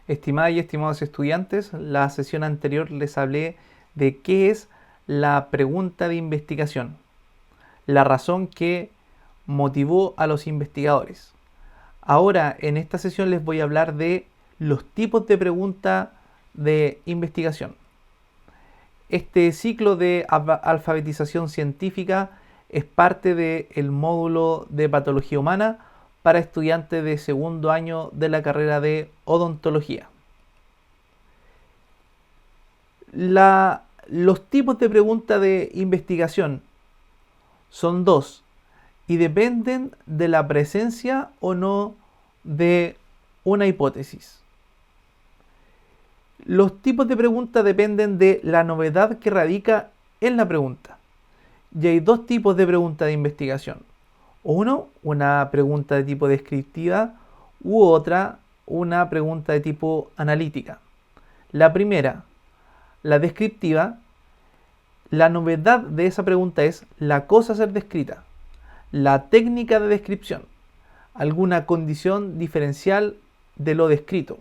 Estimadas y estimados estudiantes, la sesión anterior les hablé de qué es la pregunta de investigación, la razón que motivó a los investigadores. Ahora, en esta sesión les voy a hablar de los tipos de pregunta de investigación. Este ciclo de alfabetización científica es parte del módulo de patología humana para estudiantes de segundo año de la carrera de odontología. Los tipos de pregunta de investigación son dos y dependen de la presencia o no de una hipótesis. Los tipos de pregunta dependen de la novedad que radica en la pregunta. Y hay dos tipos de pregunta de investigación. Uno, una pregunta de tipo descriptiva u otra, una pregunta de tipo analítica. La primera, la descriptiva, la novedad de esa pregunta es la cosa a ser descrita, la técnica de descripción, alguna condición diferencial de lo descrito.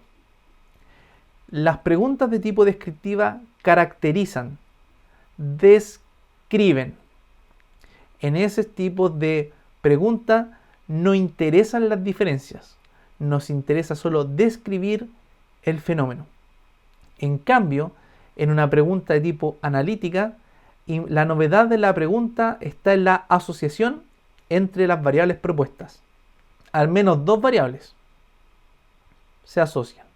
Las preguntas de tipo descriptiva caracterizan, describen. En ese tipo de pregunta no interesan las diferencias, nos interesa solo describir el fenómeno. En cambio, en una pregunta de tipo analítica, la novedad de la pregunta está en la asociación entre las variables propuestas. Al menos dos variables se asocian.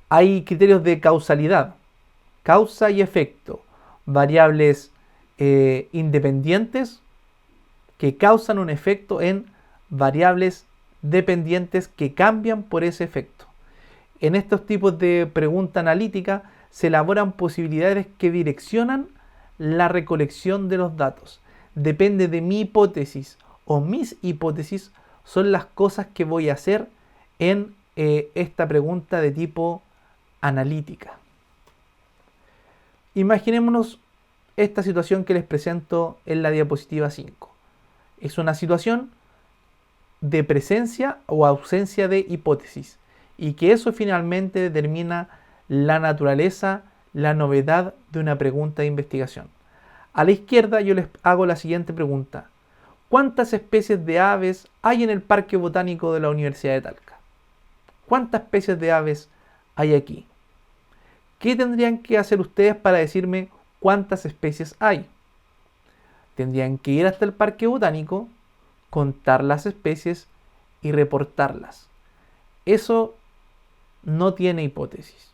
Hay criterios de causalidad, causa y efecto, variables independientes que causan un efecto en variables dependientes que cambian por ese efecto. En estos tipos de pregunta analítica se elaboran posibilidades que direccionan la recolección de los datos. Depende de mi hipótesis o mis hipótesis son las cosas que voy a hacer en esta pregunta de tipo analítica. Imaginémonos esta situación que les presento en la diapositiva 5. Es una situación de presencia o ausencia de hipótesis y que eso finalmente determina la naturaleza, la novedad de una pregunta de investigación. A la izquierda yo les hago la siguiente pregunta. ¿Cuántas especies de aves hay en el Parque Botánico de la Universidad de Talca? ¿Cuántas especies de aves hay aquí? ¿Qué tendrían que hacer ustedes para decirme cuántas especies hay? Tendrían que ir hasta el Parque Botánico, contar las especies y reportarlas. Eso no tiene hipótesis.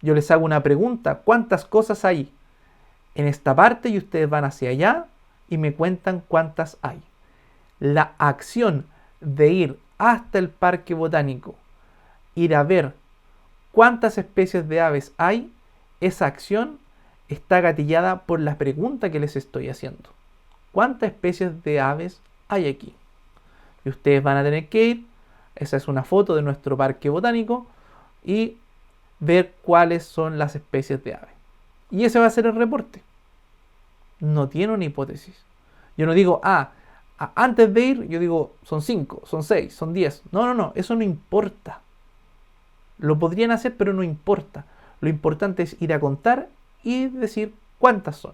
Yo les hago una pregunta, ¿cuántas cosas hay en esta parte? Y ustedes van hacia allá y me cuentan cuántas hay. La acción de ir hasta el Parque Botánico, ir a ver cuántas especies de aves hay, esa acción está gatillada por la pregunta que les estoy haciendo. ¿Cuántas especies de aves hay aquí? Y ustedes van a tener que ir, esa es una foto de nuestro parque botánico, y ver cuáles son las especies de aves. Y ese va a ser el reporte. No tiene una hipótesis. Yo no digo, antes de ir, yo digo, son 5, son 6, son 10. No, eso no importa. Lo podrían hacer, pero no importa. Lo importante es ir a contar y decir cuántas son.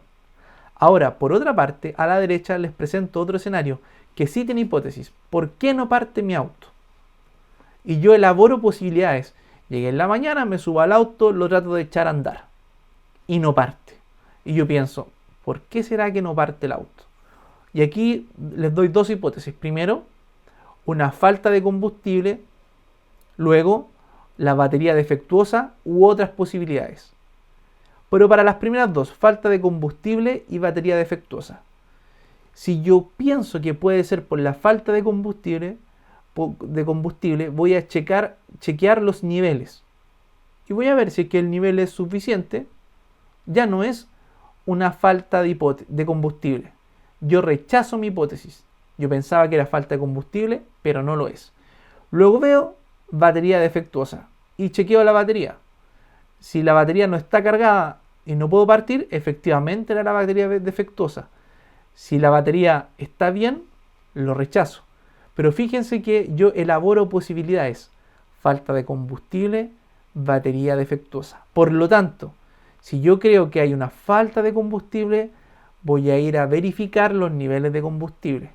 Ahora, por otra parte, a la derecha les presento otro escenario que sí tiene hipótesis. ¿Por qué no parte mi auto? Y yo elaboro posibilidades. Llegué en la mañana, me subo al auto, lo trato de echar a andar. Y no parte. Y yo pienso, ¿por qué será que no parte el auto? Y aquí les doy dos hipótesis. Primero, una falta de combustible. Luego, la batería defectuosa u otras posibilidades. Pero para las primeras dos, falta de combustible y batería defectuosa. Si yo pienso que puede ser por la falta de combustible, voy a chequear los niveles. Y voy a ver si es que el nivel es suficiente. Ya no es una falta de combustible. Yo rechazo mi hipótesis. Yo pensaba que era falta de combustible, pero no lo es. Luego veo batería defectuosa y chequeo la batería. Si la batería no está cargada y no puedo partir, efectivamente era la batería defectuosa. Si la batería está bien, lo rechazo. Pero fíjense que yo elaboro posibilidades. Falta de combustible, batería defectuosa. Por lo tanto, si yo creo que hay una falta de combustible, voy a ir a verificar los niveles de combustible.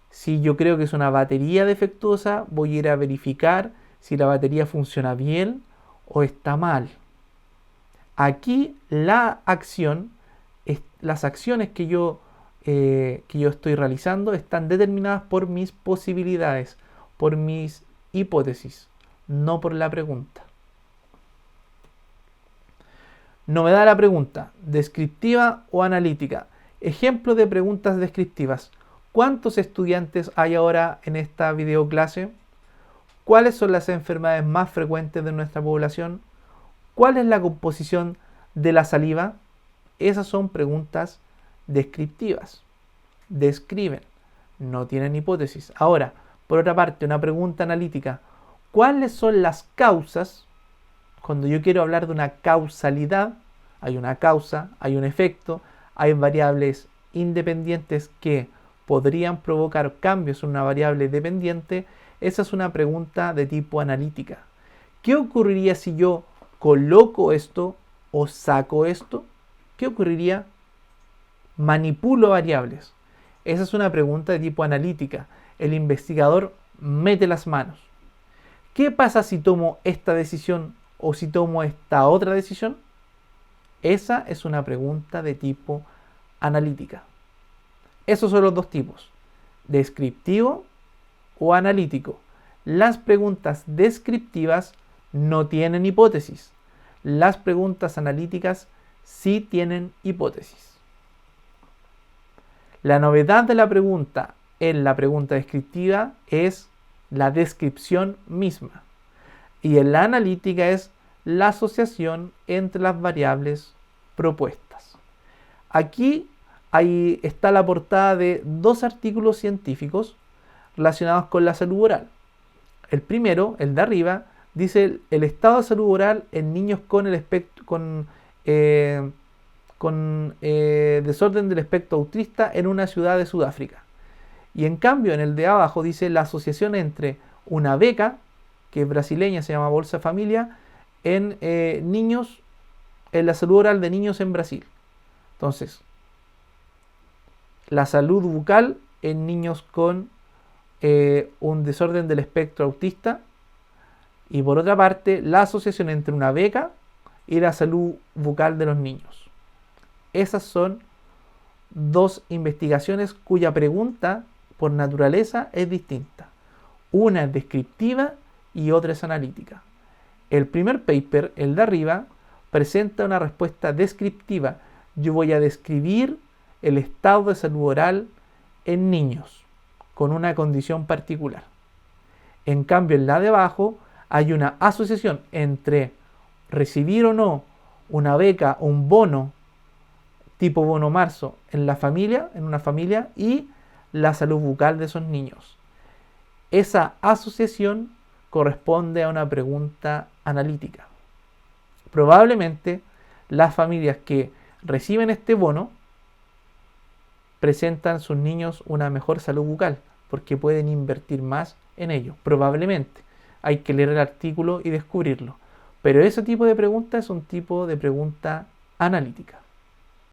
Si yo creo que es una batería defectuosa, voy a ir a verificar si la batería funciona bien o está mal. Aquí las acciones que yo estoy realizando están determinadas por mis posibilidades, por mis hipótesis, no por la pregunta. Novedad de la pregunta, descriptiva o analítica. Ejemplo de preguntas descriptivas. ¿Cuántos estudiantes hay ahora en esta videoclase? ¿Cuáles son las enfermedades más frecuentes de nuestra población? ¿Cuál es la composición de la saliva? Esas son preguntas descriptivas. Describen, no tienen hipótesis. Ahora, por otra parte, una pregunta analítica. ¿Cuáles son las causas? Cuando yo quiero hablar de una causalidad, hay una causa, hay un efecto, hay variables independientes que podrían provocar cambios en una variable dependiente. Esa es una pregunta de tipo analítica. ¿Qué ocurriría si yo coloco esto o saco esto? ¿Qué ocurriría? Manipulo variables. Esa es una pregunta de tipo analítica. El investigador mete las manos. ¿Qué pasa si tomo esta decisión o si tomo esta otra decisión? Esa es una pregunta de tipo analítica. Esos son los dos tipos, descriptivo o analítico. Las preguntas descriptivas no tienen hipótesis. Las preguntas analíticas sí tienen hipótesis. La novedad de la pregunta en la pregunta descriptiva es la descripción misma. Y en la analítica es la asociación entre las variables propuestas. Aquí está la portada de dos artículos científicos relacionados con la salud oral. El primero, el de arriba, dice el estado de salud oral en niños con desorden del espectro autista en una ciudad de Sudáfrica. Y en cambio, en el de abajo dice la asociación entre una beca, que es brasileña, se llama Bolsa Familia, en niños, en la salud oral de niños en Brasil. Entonces, la salud bucal en niños con un desorden del espectro autista, y por otra parte, la asociación entre una beca y la salud bucal de los niños. Esas son dos investigaciones cuya pregunta por naturaleza es distinta. Una es descriptiva y otra es analítica. El primer paper, el de arriba, presenta una respuesta descriptiva. Yo voy a describir el estado de salud oral en niños con una condición particular. En cambio, en la de abajo hay una asociación entre recibir o no una beca o un bono tipo bono marzo en una familia y la salud bucal de esos niños. Esa asociación corresponde a una pregunta analítica. Probablemente las familias que reciben este bono presentan a sus niños una mejor salud bucal porque pueden invertir más en ello. Probablemente. Hay que leer el artículo y descubrirlo. Pero ese tipo de pregunta es un tipo de pregunta analítica.